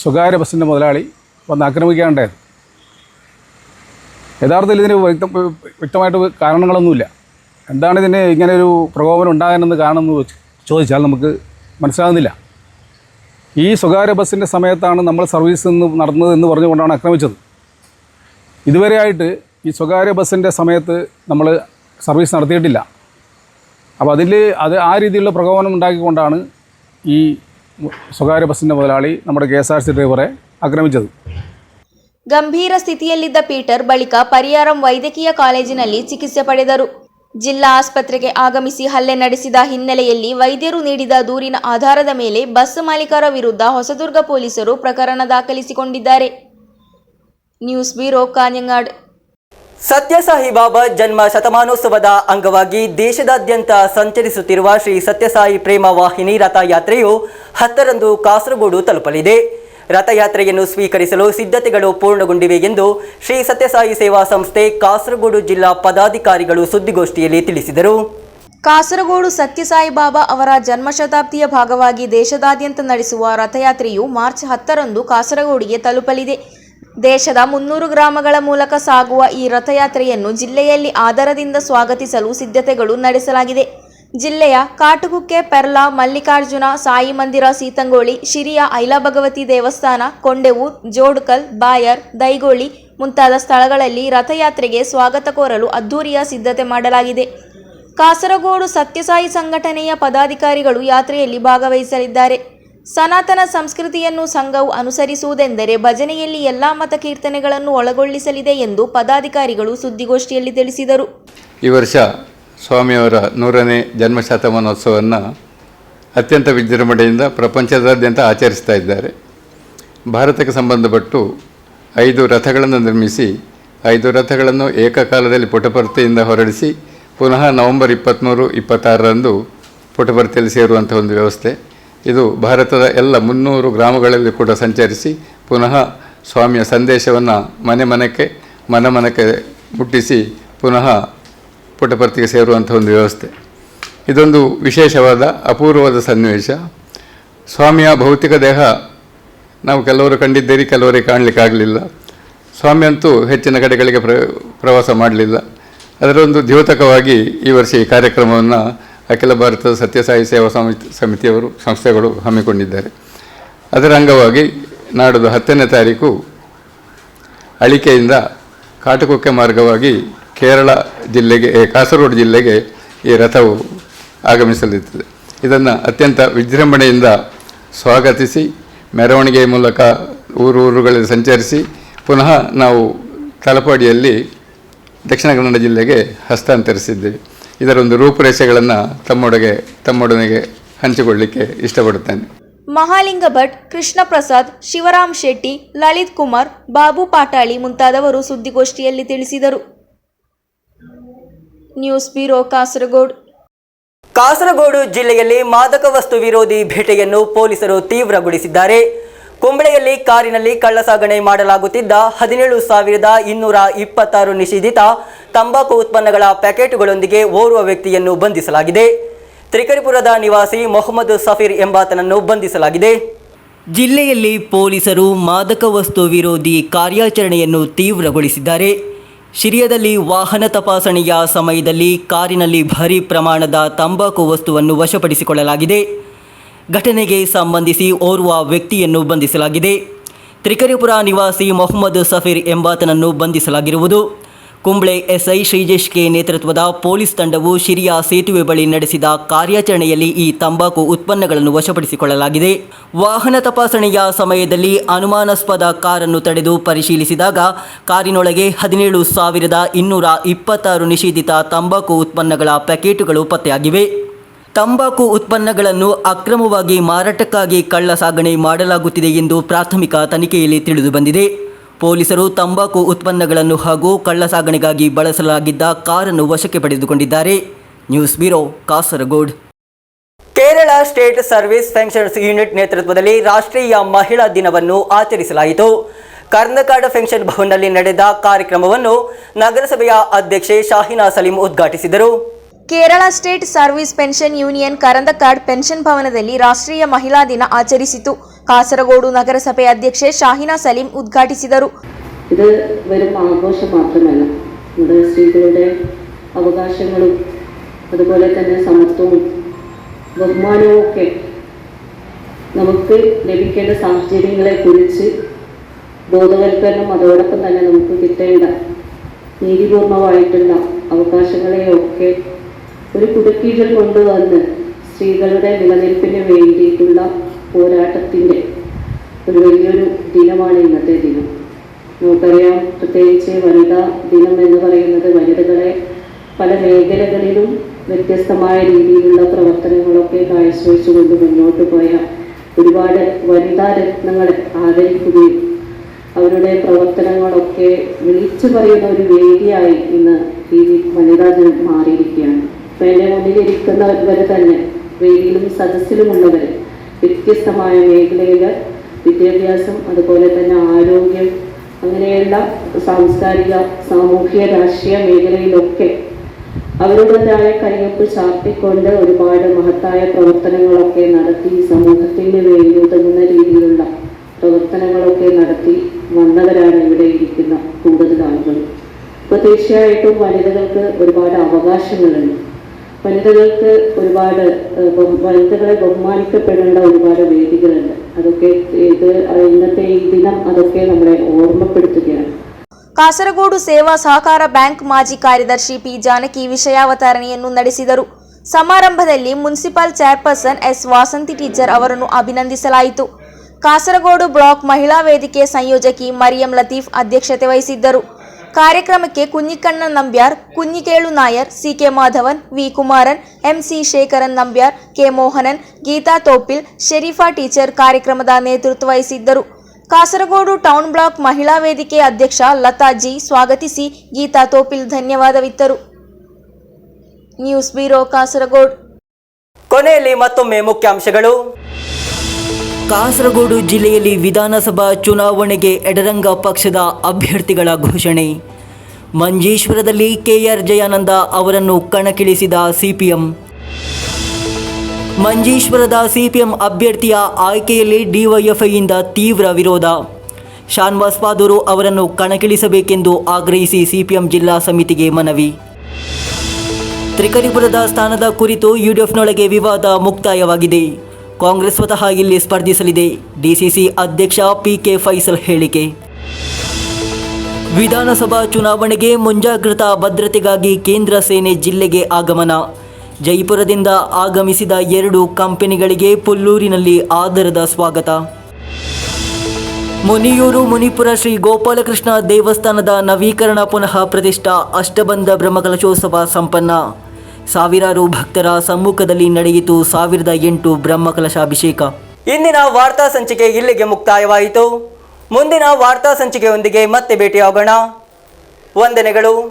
സ്വകാര്യ ബസ്സിൻ്റെ മുതലാളി വന്ന് ആക്രമിക്കാനുണ്ടായത്. യഥാർത്ഥത്തിൽ ഇതിന് വ്യക്തമായിട്ട് കാരണങ്ങളൊന്നുമില്ല. എന്താണ് ഇതിന് ഇങ്ങനെ ഒരു പ്രകോപനം ഉണ്ടാകാനെന്ന് കാണുമെന്ന് ചോദിച്ചാൽ നമുക്ക് മനസ്സിലാകുന്നില്ല. ഈ സ്വകാര്യ ബസ്സിൻ്റെ സമയത്താണ് നമ്മൾ സർവീസ് നടന്നത് എന്ന് പറഞ്ഞുകൊണ്ടാണ് ആക്രമിച്ചത്. ഇതുവരെയായിട്ട് ഈ സ്വകാര്യ ബസ്സിൻ്റെ സമയത്ത് നമ്മൾ സർവീസ് നടത്തിയിട്ടില്ല. അപ്പോൾ ആ രീതിയിലുള്ള പ്രകോപനം ഉണ്ടാക്കിക്കൊണ്ടാണ് ഈ സ്വകാര്യ ബസ്സിൻ്റെ മുതലാളി നമ്മുടെ KSRTC ഡ്രൈവറെ ಆಕ್ರಮಿಸಿದರು. ಗಂಭೀರ ಸ್ಥಿತಿಯಲ್ಲಿದ್ದ ಪೀಟರ್ ಬಳಿಕ ಪರಿಯಾರಂ ವೈದ್ಯಕೀಯ ಕಾಲೇಜಿನಲ್ಲಿ ಚಿಕಿತ್ಸೆ ಪಡೆದರು. ಜಿಲ್ಲಾ ಆಸ್ಪತ್ರೆಗೆ ಆಗಮಿಸಿ ಹಲ್ಲೆ ನಡೆಸಿದ ಹಿನ್ನೆಲೆಯಲ್ಲಿ ವೈದ್ಯರು ನೀಡಿದ ದೂರಿನ ಆಧಾರದ ಮೇಲೆ ಬಸ್ ಮಾಲೀಕರ ವಿರುದ್ಧ ಹೊಸದುರ್ಗ ಪೊಲೀಸರು ಪ್ರಕರಣ ದಾಖಲಿಸಿಕೊಂಡಿದ್ದಾರೆ. News bureau Kanhangad. ಸತ್ಯಸಾಯಿ ಬಾಬಾ ಜನ್ಮ ಶತಮಾನೋತ್ಸವದ ಅಂಗವಾಗಿ ದೇಶದಾದ್ಯಂತ ಸಂಚರಿಸುತ್ತಿರುವ ಶ್ರೀ ಸತ್ಯಸಾಯಿ ಪ್ರೇಮ ವಾಹಿನಿ ರಥಯಾತ್ರೆಯು 10ರಂದು ಕಾಸರಗೋಡು ತಲುಪಲಿದೆ. ರಥಯಾತ್ರೆಯನ್ನು ಸ್ವೀಕರಿಸಲು ಸಿದ್ಧತೆಗಳು ಪೂರ್ಣಗೊಂಡಿವೆ ಎಂದು ಶ್ರೀ ಸತ್ಯಸಾಯಿ ಸೇವಾ ಸಂಸ್ಥೆ ಕಾಸರಗೋಡು ಜಿಲ್ಲಾ ಪದಾಧಿಕಾರಿಗಳು ಸುದ್ದಿಗೋಷ್ಠಿಯಲ್ಲಿ ತಿಳಿಸಿದರು. ಕಾಸರಗೋಡು ಸತ್ಯಸಾಯಿ ಬಾಬಾ ಅವರ ಜನ್ಮಶತಾಬ್ದಿಯ ಭಾಗವಾಗಿ ದೇಶದಾದ್ಯಂತ ನಡೆಸುವ ರಥಯಾತ್ರೆಯು ಮಾರ್ಚ್ 10ರಂದು ಕಾಸರಗೋಡಿಗೆ ತಲುಪಲಿದೆ. ದೇಶದ 300 ಗ್ರಾಮಗಳ ಮೂಲಕ ಸಾಗುವ ಈ ರಥಯಾತ್ರೆಯನ್ನು ಜಿಲ್ಲೆಯಲ್ಲಿ ಆದರದಿಂದ ಸ್ವಾಗತಿಸಲು ಸಿದ್ಧತೆಗಳು ನಡೆಸಲಾಗಿದೆ. ಜಿಲ್ಲೆಯ ಕಾಟುಗುಕ್ಕೆ, ಪೆರ್ಲಾ, ಮಲ್ಲಿಕಾರ್ಜುನ, ಸಾಯಿ ಮಂದಿರ, ಸೀತಂಗೋಳಿ, ಶಿರಿಯ ಐಲಾ ಭಗವತಿ ದೇವಸ್ಥಾನ, ಕೊಂಡೆವು, ಜೋಡ್ಕಲ್, ಬಾಯರ್, ದೈಗೋಳಿ ಮುಂತಾದ ಸ್ಥಳಗಳಲ್ಲಿ ರಥಯಾತ್ರೆಗೆ ಸ್ವಾಗತ ಕೋರಲು ಅದ್ಧೂರಿಯ ಸಿದ್ಧತೆ ಮಾಡಲಾಗಿದೆ. ಕಾಸರಗೋಡು ಸತ್ಯಸಾಯಿ ಸಂಘಟನೆಯ ಪದಾಧಿಕಾರಿಗಳು ಯಾತ್ರೆಯಲ್ಲಿ ಭಾಗವಹಿಸಲಿದ್ದಾರೆ. ಸನಾತನ ಸಂಸ್ಕೃತಿಯನ್ನು ಸಂಘವು ಅನುಸರಿಸುವುದೆಂದರೆ ಭಜನೆಯಲ್ಲಿ ಎಲ್ಲಾ ಮತ ಕೀರ್ತನೆಗಳನ್ನು ಒಳಗೊಳ್ಳಿಸಲಿದೆ ಎಂದು ಪದಾಧಿಕಾರಿಗಳು ಸುದ್ದಿಗೋಷ್ಠಿಯಲ್ಲಿ ತಿಳಿಸಿದರು. ಈ ವರ್ಷ ಸ್ವಾಮಿಯವರ 100ನೇ ಜನ್ಮ ಶತಮಾನೋತ್ಸವವನ್ನು ಅತ್ಯಂತ ವಿಜೃಂಭಣೆಯಿಂದ ಪ್ರಪಂಚದಾದ್ಯಂತ ಆಚರಿಸ್ತಾ ಇದ್ದಾರೆ. ಭಾರತಕ್ಕೆ ಸಂಬಂಧಪಟ್ಟು 5 ರಥಗಳನ್ನು ನಿರ್ಮಿಸಿ 5 ರಥಗಳನ್ನು ಏಕಕಾಲದಲ್ಲಿ ಪುಟಪರ್ತಿಯಿಂದ ಹೊರಡಿಸಿ ಪುನಃ ನವೆಂಬರ್ 23, 26ರಂದು ಪುಟಪರ್ತಿಯಲ್ಲಿ ಸೇರುವಂಥ ಒಂದು ವ್ಯವಸ್ಥೆ. ಇದು ಭಾರತದ ಎಲ್ಲ 300 ಗ್ರಾಮಗಳಲ್ಲಿ ಕೂಡ ಸಂಚರಿಸಿ ಪುನಃ ಸ್ವಾಮಿಯ ಸಂದೇಶವನ್ನು ಮನೆ ಮನಕ್ಕೆ ಮುಟ್ಟಿಸಿ ಪುನಃ ಪುಟಪರ್ತಿಗೆ ಸೇರುವಂಥ ಒಂದು ವ್ಯವಸ್ಥೆ. ಇದೊಂದು ವಿಶೇಷವಾದ ಅಪೂರ್ವವಾದ ಸನ್ನಿವೇಶ. ಸ್ವಾಮಿಯ ಭೌತಿಕ ದೇಹ ನಾವು ಕೆಲವರು ಕಂಡಿದ್ದೀರಿ, ಕೆಲವರಿಗೆ ಕಾಣಲಿಕ್ಕಾಗಲಿಲ್ಲ. ಸ್ವಾಮಿ ಅಂತೂ ಹೆಚ್ಚಿನ ಕಡೆಗಳಿಗೆ ಪ್ರವಾಸ ಮಾಡಲಿಲ್ಲ. ಅದರೊಂದು ದ್ಯೋತಕವಾಗಿ ಈ ವರ್ಷ ಈ ಕಾರ್ಯಕ್ರಮವನ್ನು ಅಖಿಲ ಭಾರತದ ಸತ್ಯಸಾಯಿ ಸೇವಾ ಸಮಿತಿಯವರು ಸಂಸ್ಥೆಗಳು ಹಮ್ಮಿಕೊಂಡಿದ್ದಾರೆ. ಅದರ ಅಂಗವಾಗಿ ನಾಡಿದ್ದು 10ನೇ ತಾರೀಕು ಅಳಿಕೆಯಿಂದ ಕಾಟುಕುಕ್ಕೆ ಮಾರ್ಗವಾಗಿ ಕೇರಳ ಜಿಲ್ಲೆಗೆ, ಕಾಸರಗೋಡು ಜಿಲ್ಲೆಗೆ ಈ ರಥವು ಆಗಮಿಸಲಿರುತ್ತದೆ. ಇದನ್ನು ಅತ್ಯಂತ ವಿಜೃಂಭಣೆಯಿಂದ ಸ್ವಾಗತಿಸಿ ಮೆರವಣಿಗೆ ಮೂಲಕ ಊರುಗಳಲ್ಲಿ ಸಂಚರಿಸಿ ಪುನಃ ನಾವು ತಲಪಾಡಿಯಲ್ಲಿ ದಕ್ಷಿಣ ಕನ್ನಡ ಜಿಲ್ಲೆಗೆ ಹಸ್ತಾಂತರಿಸಿದ್ದೇವೆ. ಇದರೊಂದು ರೂಪುರೇಷೆಗಳನ್ನು ತಮ್ಮೊಡನೆಗೆ ಹಂಚಿಕೊಳ್ಳಿಕ್ಕೆ ಇಷ್ಟಪಡುತ್ತೇನೆ. ಮಹಾಲಿಂಗ ಭಟ್, ಕೃಷ್ಣ ಪ್ರಸಾದ್, ಶಿವರಾಮ್ ಶೆಟ್ಟಿ, ಲಲಿತ್ ಕುಮಾರ್, ಬಾಬು ಪಾಟಾಳಿ ಮುಂತಾದವರು ಸುದ್ದಿಗೋಷ್ಠಿಯಲ್ಲಿ ತಿಳಿಸಿದರು. News bureau Kasaragod. ಕಾಸರಗೋಡು ಜಿಲ್ಲೆಯಲ್ಲಿ ಮಾದಕ ವಸ್ತು ವಿರೋಧಿ ಬೇಟೆಯನ್ನು ಪೊಲೀಸರು ತೀವ್ರಗೊಳಿಸಿದ್ದಾರೆ. ಕುಂಬಳೆಯಲ್ಲಿ ಕಾರಿನಲ್ಲಿ ಕಳ್ಳಸಾಗಣೆ ಮಾಡಲಾಗುತ್ತಿದ್ದ 17,226 ನಿಷೇಧಿತ ತಂಬಾಕು ಉತ್ಪನ್ನಗಳ ಪ್ಯಾಕೆಟ್ಗಳೊಂದಿಗೆ ಓರ್ವ ವ್ಯಕ್ತಿಯನ್ನು ಬಂಧಿಸಲಾಗಿದೆ. ತ್ರಿಕರಿಪುರದ ನಿವಾಸಿ ಮೊಹಮ್ಮದ್ ಸಫೀರ್ ಎಂಬಾತನನ್ನು ಬಂಧಿಸಲಾಗಿದೆ. ಜಿಲ್ಲೆಯಲ್ಲಿ ಪೊಲೀಸರು ಮಾದಕ ವಸ್ತು ವಿರೋಧಿ ಕಾರ್ಯಾಚರಣೆಯನ್ನು ತೀವ್ರಗೊಳಿಸಿದ್ದಾರೆ. ಶಿರಿಯದಲ್ಲಿ ವಾಹನ ತಪಾಸಣೆಯ ಸಮಯದಲ್ಲಿ ಕಾರಿನಲ್ಲಿ ಭಾರೀ ಪ್ರಮಾಣದ ತಂಬಾಕು ವಸ್ತುವನ್ನು ವಶಪಡಿಸಿಕೊಳ್ಳಲಾಗಿದೆ. ಘಟನೆಗೆ ಸಂಬಂಧಿಸಿ ಓರ್ವ ವ್ಯಕ್ತಿಯನ್ನು ಬಂಧಿಸಲಾಗಿದೆ. ತ್ರಿಕರಿಪುರ ನಿವಾಸಿ ಮೊಹಮ್ಮದ್ ಸಫೀರ್ ಎಂಬಾತನನ್ನು ಬಂಧಿಸಲಾಗಿರುವುದು. ಕುಂಬ್ಳೆ ಎಸ್ಐ ಶ್ರೀಜೇಶ್ ಕೆ ನೇತೃತ್ವದ ಪೊಲೀಸ್ ತಂಡವು ಶಿರಿಯ ಸೇತುವೆ ಬಳಿ ನಡೆಸಿದ ಕಾರ್ಯಾಚರಣೆಯಲ್ಲಿ ಈ ತಂಬಾಕು ಉತ್ಪನ್ನಗಳನ್ನು ವಶಪಡಿಸಿಕೊಳ್ಳಲಾಗಿದೆ. ವಾಹನ ತಪಾಸಣೆಯ ಸಮಯದಲ್ಲಿ ಅನುಮಾನಾಸ್ಪದ ಕಾರನ್ನು ತಡೆದು ಪರಿಶೀಲಿಸಿದಾಗ ಕಾರಿನೊಳಗೆ 17,226 ನಿಷೇಧಿತ ತಂಬಾಕು ಉತ್ಪನ್ನಗಳ ಪ್ಯಾಕೆಟುಗಳು ಪತ್ತೆಯಾಗಿವೆ. ತಂಬಾಕು ಉತ್ಪನ್ನಗಳನ್ನು ಅಕ್ರಮವಾಗಿ ಮಾರಾಟಕ್ಕಾಗಿ ಕಳ್ಳ ಸಾಗಣೆ ಮಾಡಲಾಗುತ್ತಿದೆ ಎಂದು ಪ್ರಾಥಮಿಕ ತನಿಖೆಯಲ್ಲಿ ತಿಳಿದುಬಂದಿದೆ. ಪೊಲೀಸರು ತಂಬಾಕು ಉತ್ಪನ್ನಗಳನ್ನು ಹಾಗೂ ಕಳ್ಳ ಸಾಗಣೆಗಾಗಿ ಬಳಸಲಾಗಿದ್ದ ಕಾರನ್ನು ವಶಕ್ಕೆ ಪಡೆದುಕೊಂಡಿದ್ದಾರೆ. News bureau Kasaragod. Kerala state service pensions unit ನೇತೃತ್ವದಲ್ಲಿ ರಾಷ್ಟ್ರೀಯ ಮಹಿಳಾ ದಿನವನ್ನು ಆಚರಿಸಲಾಯಿತು. ಕರ್ನಕಾಡ ಪೆನ್ಷನ್ ಭವನ್ನಲ್ಲಿ ನಡೆದ ಕಾರ್ಯಕ್ರಮವನ್ನು ನಗರಸಭೆಯ ಅಧ್ಯಕ್ಷೆ ಶಾಹಿನಾ ಸಲೀಂ ಉದ್ಘಾಟಿಸಿದರು. Kerala state service pension union Karandakkad pension ಭವನದಲ್ಲಿ ರಾಷ್ಟ್ರೀಯ ಮಹಿಳಾ ದಿನ ಆಚರಿಸಿತು. കാസർഗോഡ് നഗരസഭ അധ്യക്ഷೆ ഷാഹിന സലീം ഉദ്ഘാಟಿಸಿದರು. ഇത് വെറും ആഘോഷം മാത്രമല്ല, നമ്മുടെ സ്ത്രീകളുടെ അവകാശങ്ങളും അതുപോലെ തന്നെ സമത്വവും ബഹുമാനവും ഒക്കെ നമുക്ക് ലഭിക്കേണ്ട സാഹചര്യങ്ങളെക്കുറിച്ച് ബോധവൽക്കരണം, അതോടൊപ്പം തന്നെ നമുക്ക് കിട്ടേണ്ട നീതിപൂർണമായിട്ടുള്ള അവകാശങ്ങളെയൊക്കെ ഒരു കുടക്കീഴിൽ കൊണ്ടുവന്ന് സ്ത്രീകളുടെ നിലനിൽപ്പിന് വേണ്ടിയിട്ടുള്ള പോരാട്ടത്തിൻ്റെ ഒരു വലിയൊരു ദിനമാണ് ഇന്നത്തെ ദിനം. നമുക്കറിയാം, പ്രത്യേകിച്ച് വനിതാ ദിനം എന്ന് പറയുന്നത് വനിതകളെ പല മേഖലകളിലും വ്യത്യസ്തമായ രീതിയിലുള്ള പ്രവർത്തനങ്ങളൊക്കെ കാഴ്ചവെച്ചുകൊണ്ട് മുന്നോട്ട് പോയ ഒരുപാട് വനിതാ രത്നങ്ങളെ ആദരിക്കുകയും അവരുടെ പ്രവർത്തനങ്ങളൊക്കെ വിളിച്ചു പറയുന്ന ഒരു വേദിയായി ഇന്ന് ഈ വനിതാ ദിനം മാറിയിരിക്കുകയാണ്. അപ്പോൾ എൻ്റെ മുന്നിലിരിക്കുന്നവർ തന്നെ വേദിയിലും സദസ്സിലുമുള്ളവർ വ്യത്യസ്തമായ മേഖലയിൽ വിദ്യാഭ്യാസം, അതുപോലെ തന്നെ ആരോഗ്യം, അങ്ങനെയുള്ള സാംസ്കാരിക, സാമൂഹ്യ, രാഷ്ട്രീയ മേഖലയിലൊക്കെ അവരുടേതായ കയ്യൊപ്പ് ചാർത്തിക്കൊണ്ട് ഒരുപാട് മഹത്തായ പ്രവർത്തനങ്ങളൊക്കെ നടത്തി സമൂഹത്തിന് വേണ്ടി ഉതകുന്ന രീതിയിലുള്ള പ്രവർത്തനങ്ങളൊക്കെ നടത്തി വന്നവരാണ് ഇവിടെ ഇരിക്കുന്ന കൂടുതൽ ആളുകൾ. ഇപ്പോൾ തീർച്ചയായിട്ടും വനിതകൾക്ക് ഒരുപാട് അവകാശങ്ങളുണ്ട്. വനിതകൾക്ക് ഒരുപാട് വനിതകളെ ബഹുമാനിക്കപ്പെടേണ്ട ഒരുപാട് വേദികളുണ്ട്. അതൊക്കെ ഇന്നത്തെ ഈ ദിനം അതൊക്കെ നമ്മളെ ഓർമ്മപ്പെടുത്തുകയാണ്. ಕಾಸರಗೋಡು ಸೇವಾ ಸಹಕಾರ ಬ್ಯಾಂಕ್ ಮಾಜಿ ಕಾರ್ಯದರ್ಶಿ ಪಿ ಜಾನಕಿ ವಿಷಯಾವತರಣೆಯನ್ನು ನಡೆಸಿದರು. ಸಮಾರಂಭದಲ್ಲಿ municipal chairperson S Vasanthi teacher ಅವರನ್ನು ಅಭಿನಂದಿಸಲಾಯಿತು. ಕಾಸರಗೋಡು ಬ್ಲಾಕ್ ಮಹಿಳಾ ವೇದಿಕೆ ಸಂಯೋಜಕಿ ಮರಿಯಂ ಲತೀಫ್ ಅಧ್ಯಕ್ಷತೆ ವಹಿಸಿದ್ದರು. ಕಾರ್ಯಕ್ರಮಕ್ಕೆ Kunhikkannan Nambiar, Kunhikelu Nair, C K. Madhavan, V. Kumaran, M C. Shekharan Nambiar, K. Mohanan, Geetha Thopil, Shareefa teacher ಕಾರ್ಯಕ್ರಮದ ನೇತೃತ್ವ ವಹಿಸಿದ್ದರು. ಕಾಸರಗೋಡು ಟೌನ್ ಬ್ಲಾಕ್ ಮಹಿಳಾ ವೇದಿಕೆ ಅಧ್ಯಕ್ಷ ಲತಾ ಜಿ ಸ್ವಾಗತಿಸಿ ಗೀತಾ ತೋಪಿಲ್ ಧನ್ಯವಾದವಿತ್ತರು. News bureau Kasaragod. ಕೊನೆಯಲ್ಲಿ ಮತ್ತೊಮ್ಮೆ ಮುಖ್ಯಾಂಶಗಳು. ಕಾಸರಗೋಡು ಜಿಲ್ಲೆಯಲ್ಲಿ ವಿಧಾನಸಭಾ ಚುನಾವಣೆಗೆ ಎಡರಂಗ ಪಕ್ಷದ ಅಭ್ಯರ್ಥಿಗಳ ಘೋಷಣೆ. ಮಂಜೇಶ್ವರದಲ್ಲಿ ಕೆಆರ್ ಜಯಾನಂದ ಅವರನ್ನು ಕಣಕ್ಕಿಳಿಸಿದ ಸಿಪಿಎಂ. ಮಂಜೇಶ್ವರದ ಸಿಪಿಎಂ ಅಭ್ಯರ್ಥಿಯ ಆಯ್ಕೆಯಲ್ಲಿ ಡಿವೈಎಫ್ಐಯಿಂದ ತೀವ್ರ ವಿರೋಧ. ಶಾನ್ವಾಸ್ ಪಾದೂರು ಅವರನ್ನು ಕಣಕ್ಕಿಳಿಸಬೇಕೆಂದು ಆಗ್ರಹಿಸಿ ಸಿಪಿಎಂ ಜಿಲ್ಲಾ ಸಮಿತಿಗೆ ಮನವಿ. ತ್ರಿಕರಿಪುರದ ಸ್ಥಾನದ ಕುರಿತು ಯುಡಿಎಫ್ನೊಳಗೆ ವಿವಾದ ಮುಕ್ತಾಯವಾಗಿದೆ. ಕಾಂಗ್ರೆಸ್ ಸ್ವತಃ ಇಲ್ಲಿ ಸ್ಪರ್ಧಿಸಲಿದೆ. ಡಿಸಿಸಿ ಅಧ್ಯಕ್ಷ ಪಿಕೆ ಫೈಸಲ್ ಹೇಳಿಕೆ. ವಿಧಾನಸಭಾ ಚುನಾವಣೆಗೆ ಮುಂಜಾಗ್ರತಾ ಭದ್ರತೆಗಾಗಿ ಕೇಂದ್ರ ಸೇನೆ ಜಿಲ್ಲೆಗೆ ಆಗಮನ. ಜೈಪುರದಿಂದ ಆಗಮಿಸಿದ 2 ಕಂಪನಿಗಳಿಗೆ ಪುಲ್ಲೂರಿನಲ್ಲಿ ಆದರದ ಸ್ವಾಗತ. ಮುನಿಯೂರು ಮುನಿಪುರ ಶ್ರೀ ಗೋಪಾಲಕೃಷ್ಣ ದೇವಸ್ಥಾನದ ನವೀಕರಣ ಪುನಃ ಪ್ರತಿಷ್ಠಾ ಅಷ್ಟಬಂಧ ಬ್ರಹ್ಮಕಲಶೋತ್ಸವ ಸಂಪನ್ನ. ಸಾವಿರಾರು ಭಕ್ತರ ಸಮ್ಮುಖದಲ್ಲಿ ನಡೆಯಿತು 1008 ಬ್ರಹ್ಮಕಲಶಾಭಿಷೇಕ. ಇಂದಿನ ವಾರ್ತಾ ಸಂಚಿಕೆ ಇಲ್ಲಿಗೆ ಮುಕ್ತಾಯವಾಯಿತು. ಮುಂದಿನ ವಾರ್ತಾ ಸಂಚಿಕೆಯೊಂದಿಗೆ ಮತ್ತೆ ಭೇಟಿಯಾಗೋಣ. ವಂದನೆಗಳು.